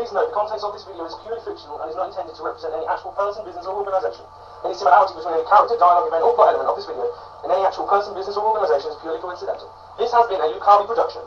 Please note, the contents of this video is purely fictional and is not intended to represent any actual person, business or organisation. Any similarity between any character, dialogue, event or plot element of this video and any actual person, business or organisation is purely coincidental. This has been a Luke Harvey production.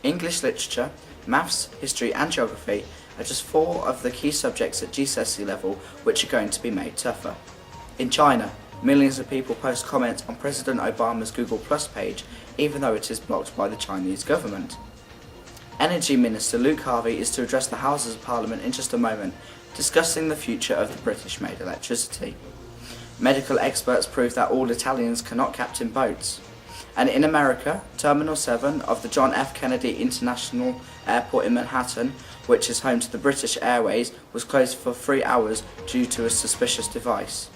English literature, maths, history and geography are just 4 of the key subjects at GCSE level which are going to be made tougher. In China, millions of people post comments on President Obama's Google Plus page even though it is blocked by the Chinese government. Energy Minister Luke Harvey is to address the Houses of Parliament in just a moment, discussing the future of the British-made electricity. Medical experts prove that all Italians cannot captain boats. And in America, Terminal 7 of the John F. Kennedy International Airport in Manhattan, which is home to the British Airways, was closed for 3 hours due to a suspicious device.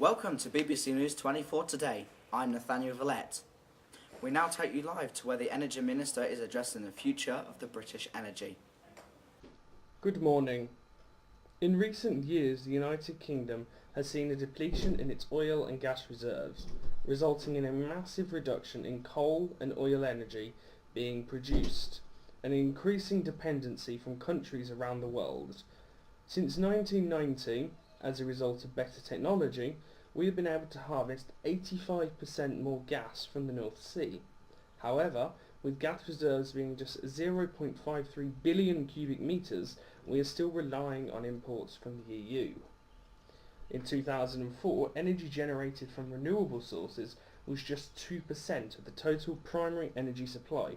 Welcome to BBC News 24 Today. I'm Nathaniel Villette. We now take you live to where the Energy Minister is addressing the future of the British energy. Good morning. In recent years, the United Kingdom has seen a depletion in its oil and gas reserves, resulting in a massive reduction in coal and oil energy being produced, and an increasing dependency from countries around the world. Since 1990, as a result of better technology, we have been able to harvest 85% more gas from the North Sea. However, with gas reserves being just 0.53 billion cubic metres, we are still relying on imports from the EU. In 2004, energy generated from renewable sources was just 2% of the total primary energy supply,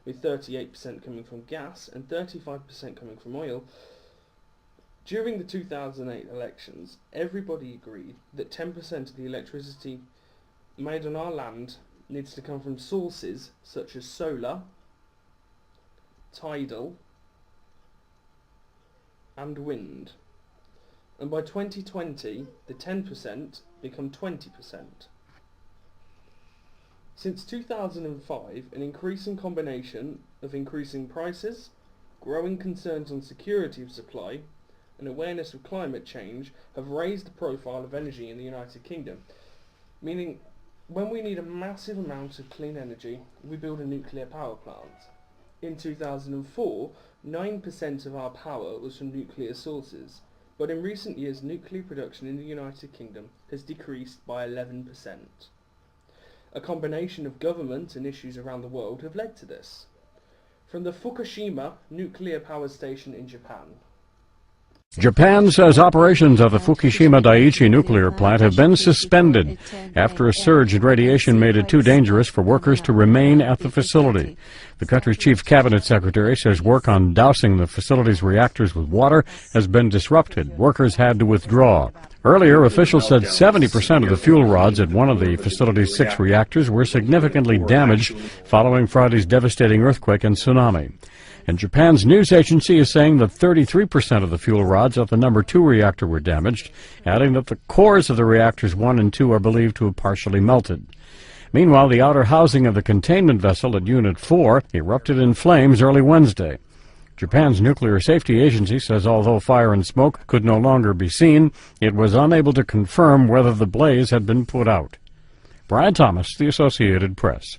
with 38% coming from gas and 35% coming from oil. During the 2008 elections, everybody agreed that 10% of the electricity made on our land needs to come from sources such as solar, tidal and wind. And by 2020, the 10% become 20%. Since 2005, an increasing combination of increasing prices, growing concerns on security of supply, and awareness of climate change have raised the profile of energy in the United Kingdom, meaning when we need a massive amount of clean energy, we build a nuclear power plant. In 2004, 9% of our power was from nuclear sources, but in recent years nuclear production in the United Kingdom has decreased by 11%. A combination of government and issues around the world have led to this. From the Fukushima nuclear power station in Japan, Japan says operations of the Fukushima Daiichi nuclear plant have been suspended after a surge in radiation made it too dangerous for workers to remain at the facility. The country's chief cabinet secretary says work on dousing the facility's reactors with water has been disrupted. Workers had to withdraw. Earlier, officials said 70% of the fuel rods at one of the facility's 6 reactors were significantly damaged following Friday's devastating earthquake and tsunami. And Japan's news agency is saying that 33% of the fuel rods at the number 2 reactor were damaged, adding that the cores of the reactors 1 and 2 are believed to have partially melted. Meanwhile, the outer housing of the containment vessel at Unit 4 erupted in flames early Wednesday. Japan's nuclear safety agency says although fire and smoke could no longer be seen, it was unable to confirm whether the blaze had been put out. Brian Thomas, The Associated Press.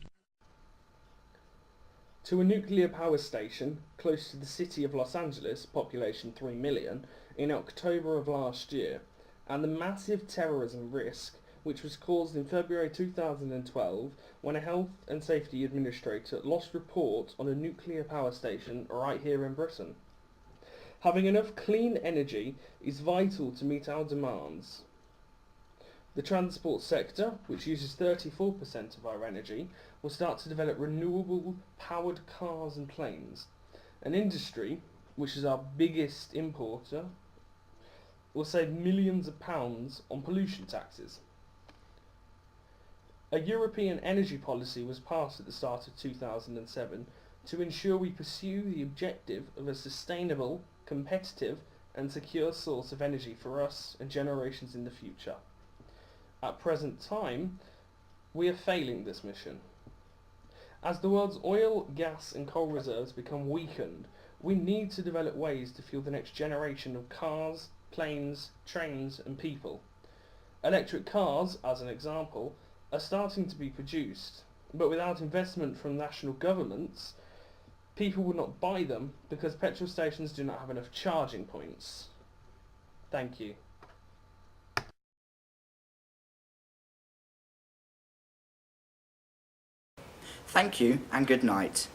to a nuclear power station close to the city of Los Angeles, population 3 million, in October of last year, and the massive terrorism risk which was caused in February 2012 when a health and safety administrator lost report on a nuclear power station right here in Britain. Having enough clean energy is vital to meet our demands. The transport sector, which uses 34% of our energy, will start to develop renewable powered cars and planes. An industry, which is our biggest importer, will save millions of pounds on pollution taxes. A European energy policy was passed at the start of 2007 to ensure we pursue the objective of a sustainable, competitive and secure source of energy for us and generations in the future. At present time, we are failing this mission. As the world's oil, gas and coal reserves become weakened, we need to develop ways to fuel the next generation of cars, planes, trains and people. Electric cars, as an example, are starting to be produced, but without investment from national governments, people will not buy them because petrol stations do not have enough charging points. Thank you. Thank you and good night.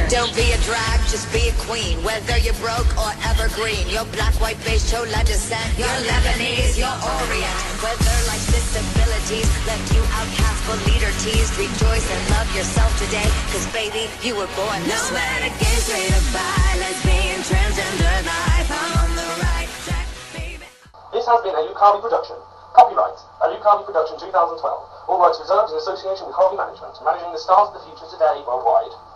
Don't be a drag, just be a queen. Whether you're broke or evergreen, you're black, white, beige, chola descent, you're Lebanese, you're Orient. Whether life's disabilities left you outcast but leader teased, rejoice and love yourself today, cause baby, you were born this way. No matter gay, straight or bi, lesbian, transgender life, I'm on the right track, baby. This has been a Luke Harvey production. Copyright, a Luke Harvey production 2012. All rights reserved in association with Harvey Management, managing the stars of the future today worldwide.